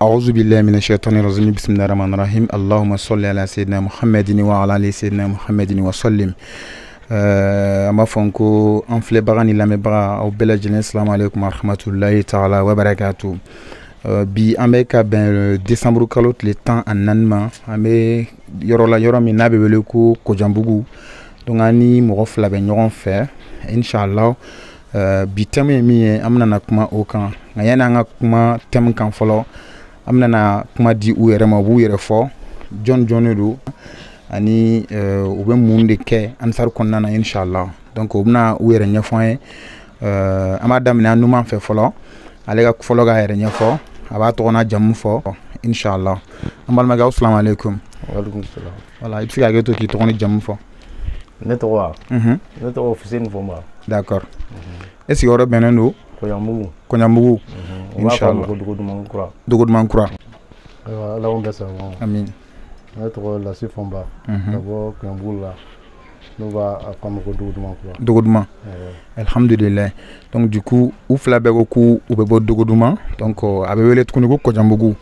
أعوذ بالله من الشيطان الرجيم بسم الله الرحمن الرحيم اللهم صل على سيدنا محمد وعلى آل سيدنا محمد وسلم أما فانكو أنفلي بغاني لامي بغا أو بلا جنة السلام عليكم ورحمة الله تعالى وبركاته bi ambe ka ben décembre kalot le temps en anma ambe yoro mi nabe wele ko Kojambougou donc ani mo fla ben ñoron fe inshallah bi teme mi amna na kuma o kan ngayana nga kuma tem kan folo amna na kuma di u yere ma bu yere fo John do ani o be munde ke ansar konna na inshallah donc obna u yere ñafo amadam na numa fe folo alega folo ga yere ñafo aba to na jamu fo inshallah ambal maga assalamu alaikum wa alaikum salam voilà il faut que to ki to na jamu fo ne to officine fo ma d'accord est-ce que yoro benendo Kojambougou inshallah dogodman kura ala on besa amin ne to la sifomba d'abord Kojambougou la nous va apprendre dogodman alhamdulillah donc du coup ou flabe ko ou be dogodman donc abe wele tukuni ko Kojambougou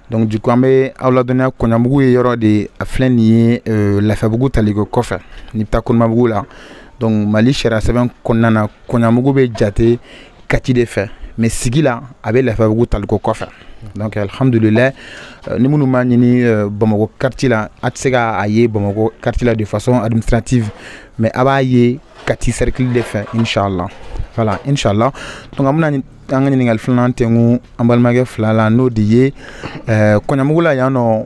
donc du coup ambe awla donna Kojambougou yoro de afleni la fabugu taligo kofa ni ta Kojambougou la donc Mali shera seben konnana Kojambougou be jate kati de fait mais sigila abe la fabugu taligo kofa donc alhamdulillah ni munu manini Bamako quartier la atsega aye Bamako quartier la de façon administrative mais abaye kati cercle de fait inshallah voilà inshallah donc amuna ngani ningal flante ngu ambalmage flala no diye Kojambougou la yano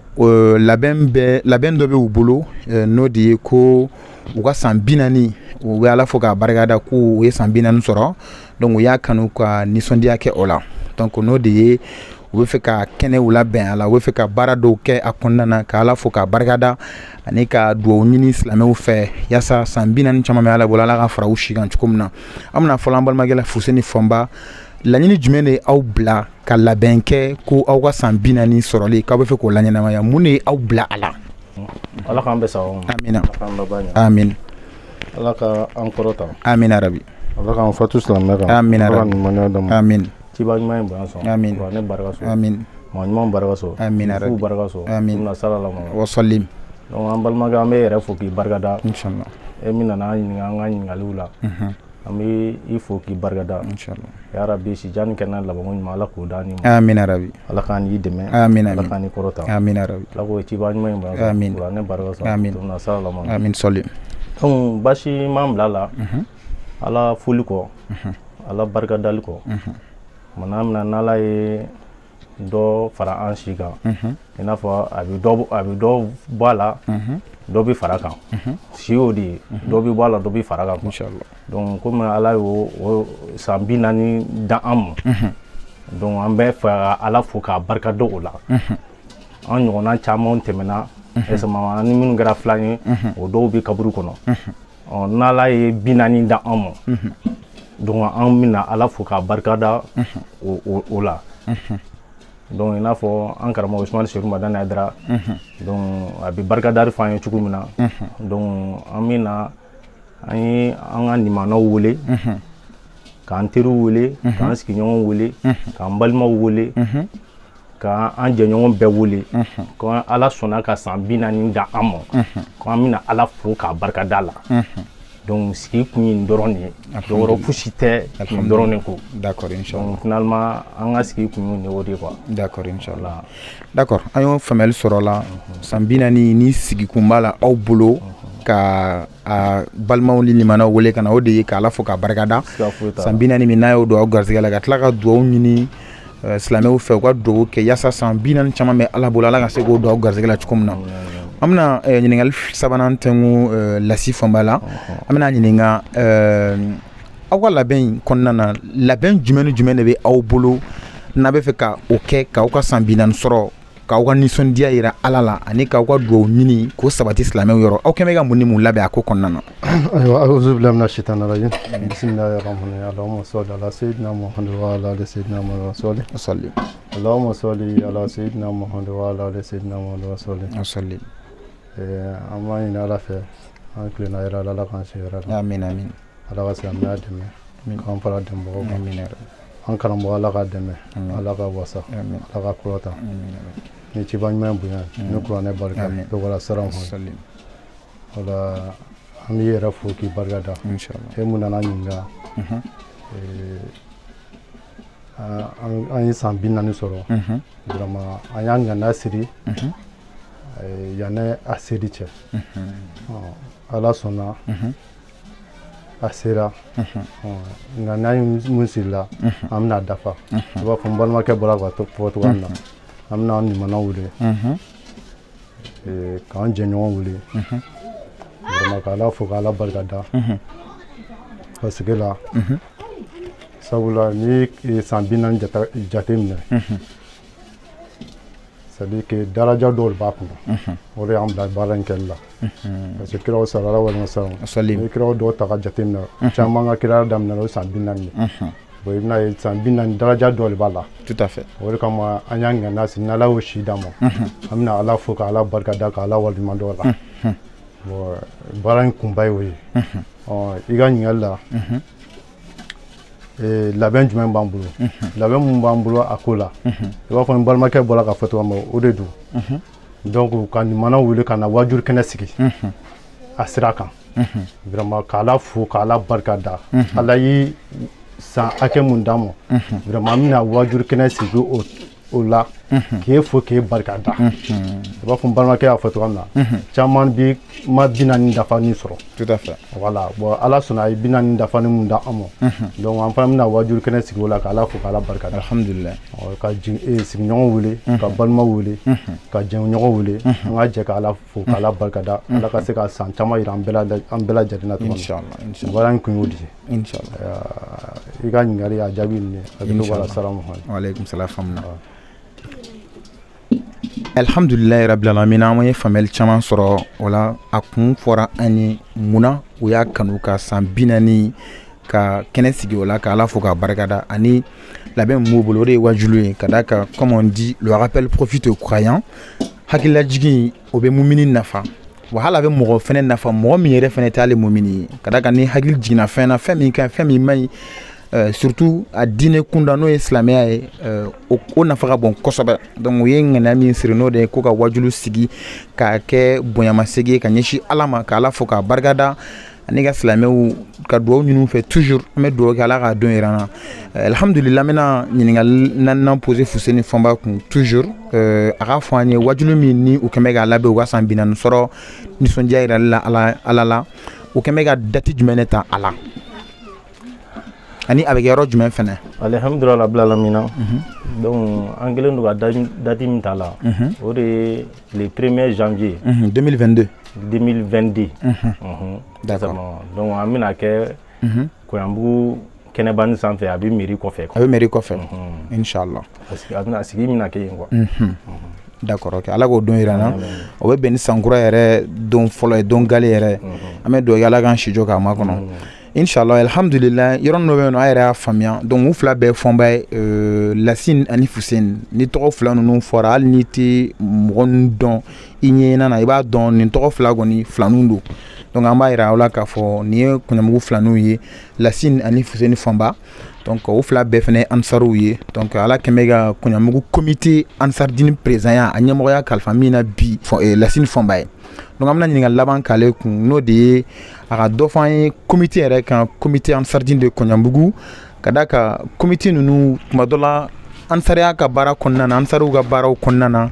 laben do be ubulu no diye ko uga sambinani u ala foka bargada ku we sambinani soro donc ya kanu ka nisondia ke ola donc no diye we fe ka kene wula ben ala we fe ka bara do ke akonnana ka ala foka bargada ani ka do nyini islameu fe yasa sambina ni chama me ala bolala ka fara ushi kan chukumna amna folambal magela fuseni fomba la nyini jumene au bla ka labenke ko au ka sambina ni sorole ka be fe ko lanyana ma ya mune au bla ala kan be sawo amina amin ala ka ankorota amin arabi ala kan fatu islam amin arabi amin Tiba nyuma imbanso amin ne barakaso amin ma nyuma barakaso amin arabi barakaso amin na sallallahu wa sallim donc ambal maga me yere foki barkada inshallah mina na ngani ngalula ami il faut ki barkada inshallah ya rabbi si jan kenan labo ngoni mala ko dani amin arabi ala kan yi deme amin ala kan ni korota amin arabi la ko tiba nyuma imbanso amin ne barakaso na sallallahu amin sallim donc bashi mamlala ala fuliko ala barkadal ko manamna nala ye do fara an shiga ina fo abi do bala do bi fara kan si odi do bi bala do bi fara kan inshallah donc comme ala yo sambina ni da am donc ambe fa ala fo ka barka do la an nyona chama temena esa mama ni mun gara flani o do bi kaburu kono on nala ye binani da am donc an mina ala fo ka barkada o la donc ina fo an karamo Ousmane Cheikh Madana Adra donc abi barkada fa yo chukumina donc amina ani an nimano wole kan teru wole kan skinyon wole kan balma wole ka an jenyon be wole ko ala sona ka sambina ni da amo ko amina ala fo ka barkada la donc ce qui est doroni doro pusite doroni ko d'accord inchallah finalement anga ce qui est ne wodi quoi d'accord inchallah d'accord ayo famel sorola sambina ni sigi kumbala au bolo ka balmaw li limana wole kana odi ka la foka bargada sambina ni minayo do au garzigala ka tlaka do nyini islameu fe ko do ke yasa sambina ni chama me ala bola la ka se go do au garzigala chukumna amna nyiningal sabanan tengu lasi fambala amna nyininga awwa laben konnana laben jumene be aw bolo na be fe ka oke ka ka sambinan soro ka ka nisondia ira alala ani ka do nyini ko sabati islameu yoro aw kemega munni mun labe akko konnana aywa a'udhu billahi minash shaitanir rajim bismillahir rahmanir rahim allahumma salli ala sayyidina muhammad wa ala ali sayyidina muhammad wa sallim allahumma salli ala sayyidina muhammad wa ala ali sayyidina muhammad wa sallim amma ina la fe an klina ira la kan shira amin amin ala wasa ma dem min kan fara dem bo amin an karamɔgɔ Ala ka dɛmɛ Ala ka wasa Ala ka kɔrɔta ni ciba ɲuman bonya ni kuranɛ barika bɛɛ wala saran hɔn wala an b'i yɛrɛ fo k'i barikada e mun nana ɲininka an ye san 40 sɔrɔ vraiment an y'an ŋana siri yanni a seri cɛ Ala sɔnna a sera nka n'an ye mun sirila an bɛna dafa i b'a fɔ n balimakɛ bɔra ka fɔ cogoya min na an bɛna an limanaw wele k'an jɛɲɔgɔn wele vraiment k'Ala fo k'Ala barikada parce que la sabula ni san 40 jate minɛ c'est-à-dire que daraja dɔw b'a kunna o de y'an bila baara in kɛli la parce que kiraw salala walima sallam ni kiraw dɔw ta ka jate minɛ caman ka kira daminɛ o san 40 ye bon i bɛna ye san 40 daraja dɔw de b'a la tout à fait o de kama an y'an ŋana siri n'Ala y'o si d'an ma an bɛna Ala fo k'Ala barikada k'Ala waleɲuman dɔn la bon baara in kunba ye o ye i ka ɲininkali la labɛn jumɛn b'an bolo labɛn mun b'an bolo a ko la i b'a fɔ ni balimakɛ bɔra ka fɔ cogoya min o de don donc ka limanaw wele ka na wajuru kɛnɛ sigi a sira kan vraiment k'Ala fo k'Ala barikada Ala ye san hakɛ mun d'an ma vraiment an bɛna wajuru kɛnɛ sigi o la k'e fo k'e barikada i b'a fɔ n balimakɛ y'a fɔ cogoya min na caman bi ma 40 dafani sɔrɔ tout à fait voilà bon Ala sɔnna a ye 40 dafani mun d'an ma donc an fana bɛna wajuru kɛnɛ sigi o la k'Ala fo k'Ala barikada alhamdulillah ka sigiɲɔgɔn wele ka balimaw wele ka jɛɲɔgɔn wele an ka jɛ k'Ala fo k'Ala barikada Ala ka se ka san caman yira an bɛɛ lajɛlen na inchallah baara in kun y'o de ye inchallah i ka ɲininkali a jaabi nin a bɛ to wala salamu aleykum salam famna alhamdulilahi rabbil alamin an ye faamuyali caman sɔrɔ o la a kun fɔra an ye munna u y'a kanu ka san 40 ka kɛnɛ sigi o la k'Ala fo k'a barikada ani labɛn min b'u bolo o de ye wajulu ye ka da kan comme on dit le rappel profite aux croyants hakililajigin o bɛ mumini nafa wa hali a bɛ mɔgɔ fɛnɛ nafa mɔgɔ min yɛrɛ fɛnɛ t'ale mumini ye ka da kan ni hakili jiginna fɛn na fɛn min ka fɛn min man ɲi surtout a diinɛ kunda n'o ye silamɛya ye o nafa ka bon kosɛbɛ donc u ye ŋaniya min siri n'o de ye ko ka wajulu sigi k'a kɛ bonyamasegi ye ka ɲɛsin Ala ma k'Ala fo k'a barikada ani ka silamɛw ka duwawu ɲini fɛ toujours an bɛ duwawu kɛ Ala k'a don yira an na alhamdulillah n bɛna ɲininkali naaninan poser Fuseni Fɔnba kun toujours a k'a fɔ an ye wajulu min ni u kɛn bɛ k'a labɛn u ka san 40 sɔrɔ nisɔndiya yirali la Ala la u kɛn bɛ ka date jumɛn de ta a la ani a bɛ kɛ yɔrɔ jumɛn fɛnɛ alhamdulillah rabbil alamin donc an kɛlen don ka date min ta la o de ye le 1er janvier 2022 d'accord donc an bɛna kɛ Koyanbugu kɛnɛbani sanfɛ a bɛ mairie kɔfɛ inchallah parce que a bɛna sigi min na kɛ yen quoi d'accord ok Ala k'o don yira na o bɛ bɛn ni sankura yɛrɛ don fɔlɔ ye don gale yɛrɛ an bɛ duwawu kɛ Ala k'an si jɔ k'a makɔnɔ inchallah alhamdulillah yɔrɔ dɔ bɛ yen nɔ a yɛrɛ y'a faamuya donc u fila bɛɛ Fɔnba ye Lasine ani Fuseni ni tɔgɔ fila ninnu fɔra hali n'i tɛ mɔgɔ ninnu dɔn i ɲɛɲina na i b'a dɔn nin tɔgɔ fila kɔni filaninw don donc an b'a yira aw la k'a fɔ nin ye Koɲambugu filaninw ye Lasine ani Fuseni Fɔnba donc o fila bɛɛ fɛnɛ ye ansaruw ye donc Ala kɛn bɛ ka Koɲambugu comité ansardini président ya a ɲɛmɔgɔya kalifa min na bi Lasine Fɔnba ye donc an bɛna ɲininkali laban k'ale kun n'o de ye a ka dɔ fɔ an ye comité yɛrɛ kan comité ansardini de Koɲambugu ka da ka comité ninnu tuma dɔ la ansariya ka baara kɔnɔna na ansariw ka baaraw kɔnɔna na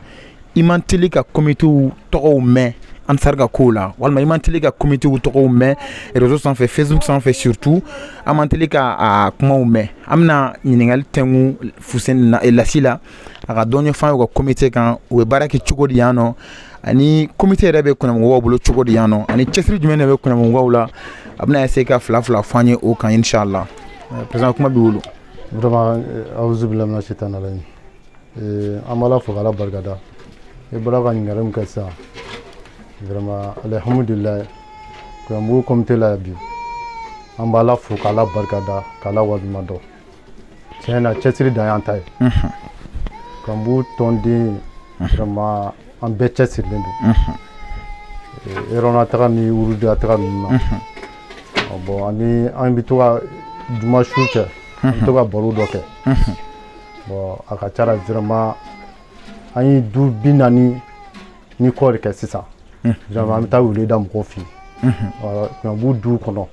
i man teli ka comitéw tɔgɔw mɛn ansar ka kow la walima i man teli ka comitéw tɔgɔw mɛn réseau sanfɛ Facebook sanfɛ surtout an man teli ka a kumaw mɛn an bɛna ɲininkali tɛnku Fuseni na Lasi la a ka dɔ ɲɛfɔ an ye u ka comité kan u bɛ baara kɛ cogo di yan nɔ ani comité yɛrɛ bɛ Koɲambugukaw bolo cogo di yan nɔ ani cɛsiri jumɛn de bɛ Koɲambugukaw la a bɛna essayer ka fila fɔ an ye o kan inchallah président kuma b'i bolo vraiment auzu billahi mina shaitani rajim an b'Ala fo k'Ala barikada i bɔra ka ɲininkali min kɛ sisan vraiment alhamdulillah Koɲambugu comité la bi an b'Ala fo k'Ala barikada k'Ala waleɲuman dɔn tiɲɛ na cɛsiri dan y'an ta ye Koɲambugu tɔnden vraiment an bɛɛ cɛsirilen don yɔrɔna taga ni wuruda taga ninnu na bon ani an bɛ to ka juma su kɛ an to ka baro dɔ kɛ bon a ka ca la vraiment an ye du 40 ni kɔ de kɛ sisan vraiment an bɛ taa wele da mɔgɔw fɛ yen voilà b'u du kɔnɔ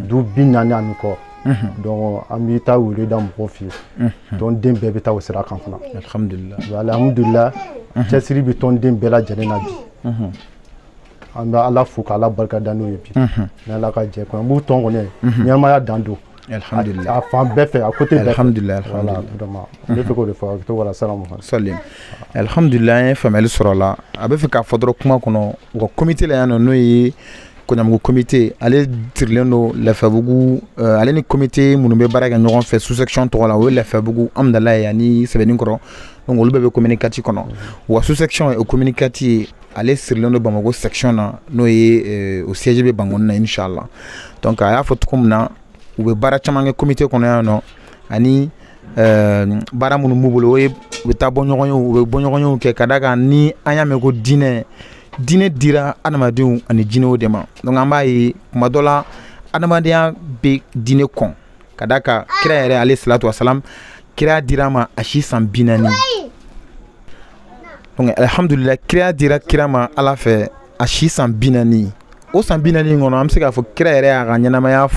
du 40 ani kɔ donc an bɛ taa wele da mɔgɔw fɛ yen donc den bɛɛ bɛ taa o sira kan fana alhamdulillah cɛsiri bɛ tɔn den bɛɛ lajɛlen na bi an bɛ ala fo k'ala barikada n'o ye bi ni ala ka jɛ kɔnɔ n b'u tɔn kɔni ɲɛnamaya dan don a fan bɛɛ fɛ a côté bɛɛ alhamdulillah ne fɛ k'o de fɔ a to wala salamu salim alhamdulillah an ye faamuyali sɔrɔ a la a bɛ fɛ k'a fɔ dɔrɔn kuma kɔnɔ u ka comité la yan nɔ n'o ye Koɲamugu comité ale tirilen don Lafiyabugu ale ni comité minnu bɛ baara kɛ ɲɔgɔn fɛ sous section tɔgɔ la o ye Lafiyabugu Amudalayi ani Sɛbɛninkɔrɔ donc olu bɛɛ bɛ communicati kɔnɔ wa sous section o communicati ye ale sirilen don Bamako section na n'o ye o siège bɛ Bangoni na inchallah donc a y'a fɔ cogo min na u bɛ baara caman kɛ comité kɔnɔ yan nɔ ani baara minnu b'u bolo o ye u bɛ taa bɔ ɲɔgɔn ye u bɛ bɔ ɲɔgɔn ye kɛ ka d'a kan ni an y'a mɛn ko diinɛ dira adamadenw ani jinɛw de ma donc an b'a ye kuma dɔ la adamadenya bɛ diinɛ kɔn ka d'a kan kira yɛrɛ ale salatu wasalam kira dira ma a si san 40 donc alhamdulillah kira dira kira ma ala fɛ a si san 40 o san 40 kɔnɔ an bɛ se k'a fɔ kira yɛrɛ y'a ka ɲɛnamaya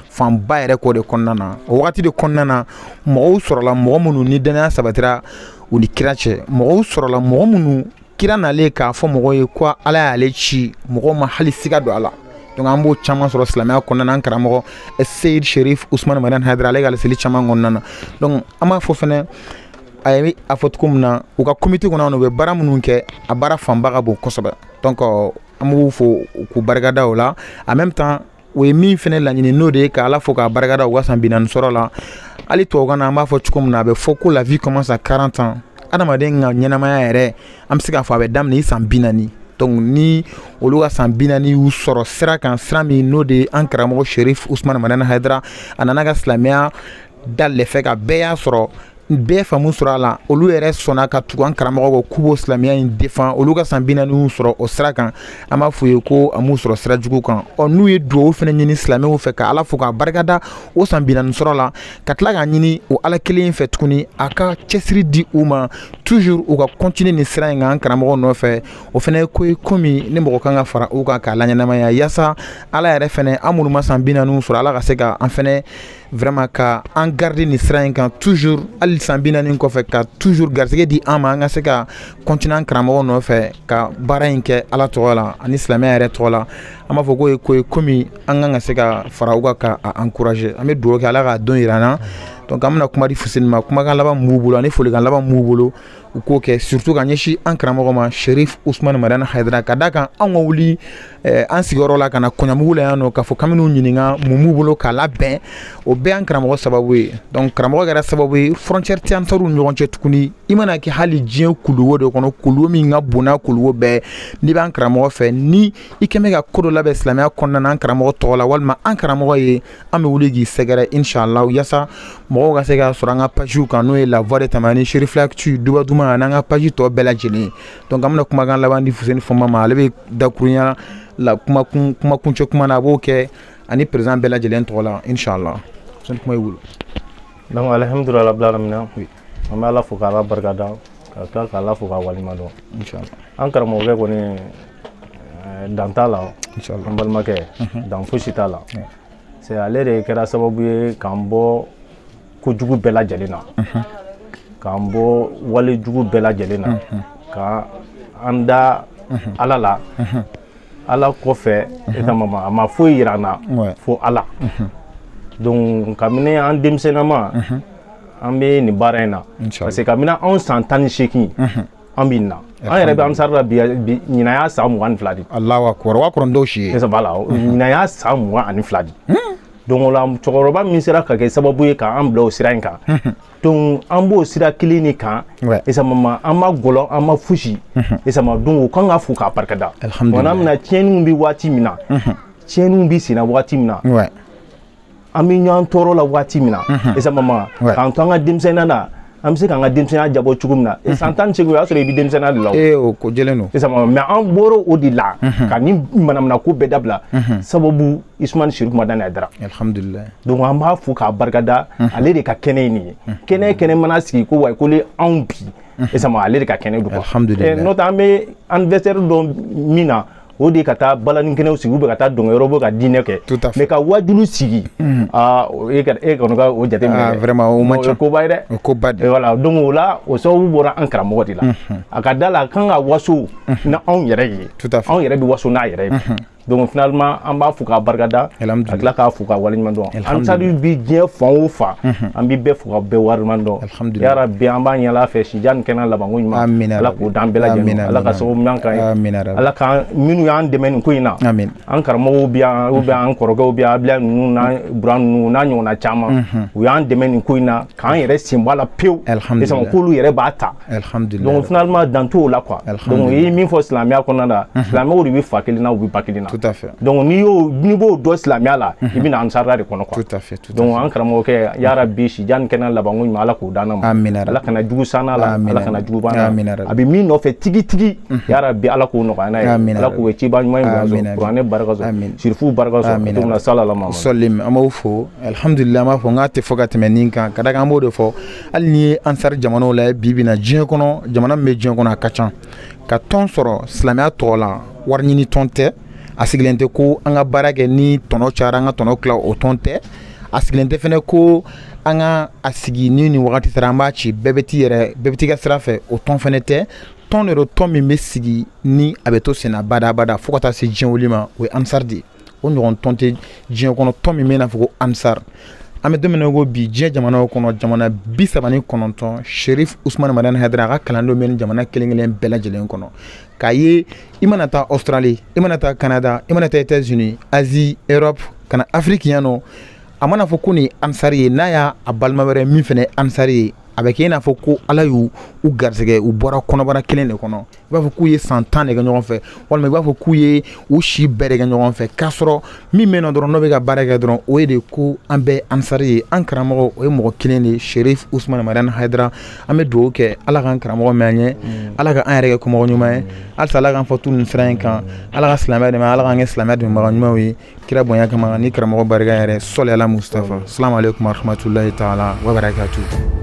fanba yɛrɛ k'o de kɔnɔna na o wagati de kɔnɔna na mɔgɔw sɔrɔla mɔgɔ minnu ni danaya sabatira u ni kira cɛ mɔgɔw sɔrɔla mɔgɔ minnu kira nalen k'a fɔ mɔgɔw ye ko ala y'ale ci mɔgɔw ma hali siga don a la donc an b'o caman sɔrɔ silamɛya kɔnɔna na an karamɔgɔ Seyid Sherif Usman Mariam Haidara ale ka laseli caman kɔnɔna na donc an b'a fɔ fɛnɛ a ye a fɔ cogo min na u ka comité kɔnɔ u bɛ baara minnu kɛ a baara fanba ka bon kosɛbɛ donc an b'u fɔ k'u barikada o la en même temps o ye min fɛnɛ laɲini n'o de ye ka ala fɔ k'a barikada u ka san 40 sɔrɔ la hali tubabukan na an b'a fɔ cogo min na a bɛ fɔ ko la vie commence à 40 ans adamaden ka ɲɛnamaya yɛrɛ an bɛ se k'a fɔ a bɛ daminɛ i san 40 donc ni olu ka san 40 y'u sɔrɔ sira kan sira min n'o de ye an karamɔgɔ Sherif Usman Mariam Haidara a nana ka silamɛya dale fɛ ka bɛɛ y'a sɔrɔ bɛɛ faamu sɔrɔ a la olu yɛrɛ sɔnna ka tugu an karamɔgɔ kɔ k'u b'o silamɛya in défend olu ka san 40 y'u sɔrɔ o sira kan an b'a f'u ye ko a m'u sɔrɔ sira jugu kan n'u ye duwawu fɛnɛ ɲini silamɛw fɛ ka ala fo k'a barikada o san 40 sɔrɔ la ka tila k'a ɲini o ala kelen in fɛ tuguni a ka cɛsiri di u ma toujours u ka continuer nin sira in kan an karamɔgɔ nɔfɛ o fɛnɛ ye ko ye komi ni mɔgɔ kan ka fara u kan k'a laɲɛnamaya yaasa ala yɛrɛ fɛnɛ an minnu ma san 40 sɔrɔ ala ka se ka an fɛnɛ vraiment ka an garder nin sira in kan toujours hali san 40 kɔfɛ ka toujours garisɛgɛ di an ma an ka se ka continuer an karamɔgɔ nɔfɛ ka baara in kɛ ala tɔgɔ la ani silamɛya yɛrɛ tɔgɔ la an b'a fɔ k'o ye ko ye komi an kan ka se ka fara u kan ka encourager an bɛ dugawu kɛ ala k'a don yira an na donc an bɛna kuma di Fuseni ma kumakan laban min b'u bolo ani folikan laban min b'u bolo u k'o kɛ surtout ka ɲɛsin an karamɔgɔ ma Sherif Usman Mariam Haidara ka d'a kan an ka wuli an sigiyɔrɔ la ka na Koɲamugu la yan nɔ k'a fɔ k'an bɛn'u ɲininka mun b'u bolo k'a labɛn o bɛɛ y'an karamɔgɔ sababu ye donc karamɔgɔ kɛra sababu ye frontière tɛ an taar'u ni ɲɔgɔn cɛ tuguni i mana kɛ hali diɲɛ kuluwo de kɔnɔ kuluwo min ka bon n'a kuluwo bɛɛ n'i b'an karamɔgɔ fɛ ni i kɛn bɛ ka ko dɔ labɛn silamɛya kɔnɔna na an karamɔgɔ tɔgɔ la walima an karamɔgɔ ye an bɛ wuli k'i sɛgɛrɛ inchallah yaasa mɔgɔw ka se ka sɔrɔ an ka pages kan n'o ye la voix de Tamani Cherif Actu Duba Duma ani an ka page tɔ bɛɛ lajɛlen donc an bɛna kumakan laban di Fuseni Fɔnba ma ale bɛ dakurunya la kumakuncɛ kuma na a b'o kɛ ani président bɛɛ lajɛlen tɔgɔ la inchallah Fuseni kuma i bolo donc alhamdulillah rabbil alamin an bɛ ala fo k'ala barikada ka tila k'ala fo k'a walimadɔn inchallah an karamɔgɔkɛ kɔni dan t'a la an balimakɛ dan fosi t'a la c'est ale de kɛra sababu ye k'an bɔ kojugu bɛɛ lajɛlen na k'an bɔ wale jugu bɛɛ lajɛlen na ka an da ala la ala kɔfɛ a ma foyi yira an na fo ala donc kabini an denmisɛnnama an bɛ nin baara in na parce que kabini anw san 18 an bɛ nin na an yɛrɛ bɛ amisari la bi ɲinan y'a san 22 de Allahu akbar wa kɔrɔndɔw si ye voilà ɲinan y'a san 22 de donc o la cɛkɔrɔba min sera ka kɛ sababu ye k'an bila o sira in kan donc an b'o sira kelen de kan esamama an ma gɔlɔ an ma fosi esama donc o kan ka fo k'a barikada wana mina tiɲɛniw bɛ waati min na tiɲɛniw bɛ senna waati min na an bɛ ɲɔgɔn tɔɔrɔ la waati min na esamama k'an to an ka denmisɛnninya na an bɛ se k'an ka denmisɛnninya jabɔ cogo min na san 18 o y'a sɔrɔ i bɛ denmisɛnninya de la o ko jɛlen don mais an bɔra o de la ka ni manamana ko bɛɛ dabila sababu Usmane Chérif Madani Aidara alhamdulillah donc an b'a fo k'a barikada ale de ka kɛnɛ ye nin ye kɛnɛ mana sigi ko wa ko le anw bi ale de ka kɛnɛ don alhamdulillah n'o tɛ an bɛ anniversaire dɔn min na o de ka taa balani kɛnɛw sigi ou bien ka taa dɔnkɛ yɔrɔ bɔ ka diinɛ kɛ mais ka wajulu sigi e kɔni ka o jateminɛ vraiment o man ca koba ye dɛ o koba de voilà donc o la o sababu bɔra an karamɔgɔ de la a ka da la a kan ka waso na anw yɛrɛ ye anw yɛrɛ bɛ waso n'a yɛrɛ ye donc finalement an b'a fo k'a barikada ka tila k'a fo k'a waleɲuman dɔn ansari bi diɲɛ fan o fan an bɛ bɛɛ fo ka bɛɛ waleɲuman dɔn ya rabi an b'a ɲɛla fɛ Tijani kɛnɛ labanko ɲuman ala k'o d'an bɛɛ lajɛlen ala ka sababu ɲuman k'an ye ala ka minnu y'an dɛmɛ nin ko in na an karamɔgɔw bɛ yan ou bien an kɔrɔkɛw bɛ yan Abdulaye ninnu n'a Buran ninnu n'a ɲɔgɔnna caman u y'an dɛmɛ nin ko in na k'an yɛrɛ sen bɔ a la pewu k'olu yɛrɛ b'a ta donc finalement dan t'o la quoi donc o ye min fɔ silamɛya kɔnɔna la silamɛw de bɛ fa kelen na u bɛ ba kelen na donc n'i b'o dɔn silamɛya la i bɛna ansariya de kɔnɔ quoi donc an karamɔgɔkɛ ya rabi Tijani kɛnɛ labanko ɲuman ala k'o d'an ma ala kana jugu s'an la ala kana jugu b'an na a bɛ min nɔfɛ tigi ya rabi ala k'o nɔgɔya n'a ye ala k'o kɛ ciba ɲuman ye kuranɛ barika sɔrɔ sirifu barika sɔrɔ to na salala ma sɔlim an b'o fo alhamdulillah an b'a fɔ n k'a tɛ fɔ ka tɛmɛ nin kan ka da kan an b'o de fɔ hali ni ye ansari jamanaw la bi bi na diɲɛ kɔnɔ jamana min bɛ diɲɛ kɔnɔ a ka ca ka tɔn sɔrɔ silamɛya tɔgɔ la wari ɲini tɔn tɛ a sigilen tɛ ko an ka baara kɛ ni tɔnɔ cayara an ka tɔnɔ tila o tɔn tɛ a sigilen tɛ fɛnɛ ko an ka a sigi ni nin wagati sera an b'a ci bɛɛ bɛ t'i ka sira fɛ o tɔn fɛnɛ tɛ tɔn de don tɔn min bɛ sigi ni a bɛ to senna badabada fo ka taa se diɲɛ wuli ma o ye ansar de ye o ɲɔgɔn tɔn tɛ diɲɛ kɔnɔ tɔn min bɛ n'a fɔ ko ansar an bɛ don min na ko bi diɲɛ jamanaw kɔnɔ jamana 39 Chérif Ousmane Madani Aidara a ka kalandenw bɛ nin jamana kelen-kelen bɛɛ lajɛlen kɔnɔ k'a ye i mana taa Australie i mana taa Canada i mana taa États-Unis Asie Europe ka na Afrique yan nɔ a mana fɔ ko nin ansari ye n'a y'a balima wɛrɛ min fɛnɛ ansari ye a bɛ kɛ i n'a fɔ ko ala y'u garisɛgɛ u bɔra kɔnɔbara kelen de kɔnɔ i b'a fɔ k'u ye san 10 de kɛ ɲɔgɔn fɛ walima i b'a fɔ k'u ye u si bɛɛ de kɛ ɲɔgɔn fɛ k'a sɔrɔ min bɛ yen nɔ dɔrɔn n'o bɛ ka baara kɛ dɔrɔn o ye de ko an bɛɛ ansari ye an karamɔgɔ o ye mɔgɔ kelen de Chérif Ousmane Madani Aidara an bɛ dugawu kɛ ala k'an karamɔgɔ mɛn an ɲɛ ala ka an yɛrɛ kɛ kɔmɔgɔ ɲuman ye halisa ala k'an fɔ tu nin sira in kan ala ka silamɛya dɛmɛ ala k'an kɛ silamɛya dɛmɛbaga ɲumanw ye kira bonya kama ni karamɔgɔ barika yɛrɛ sɔli ala Mustafa salamu aleykum wa rahmatulahi taala wa barakatuh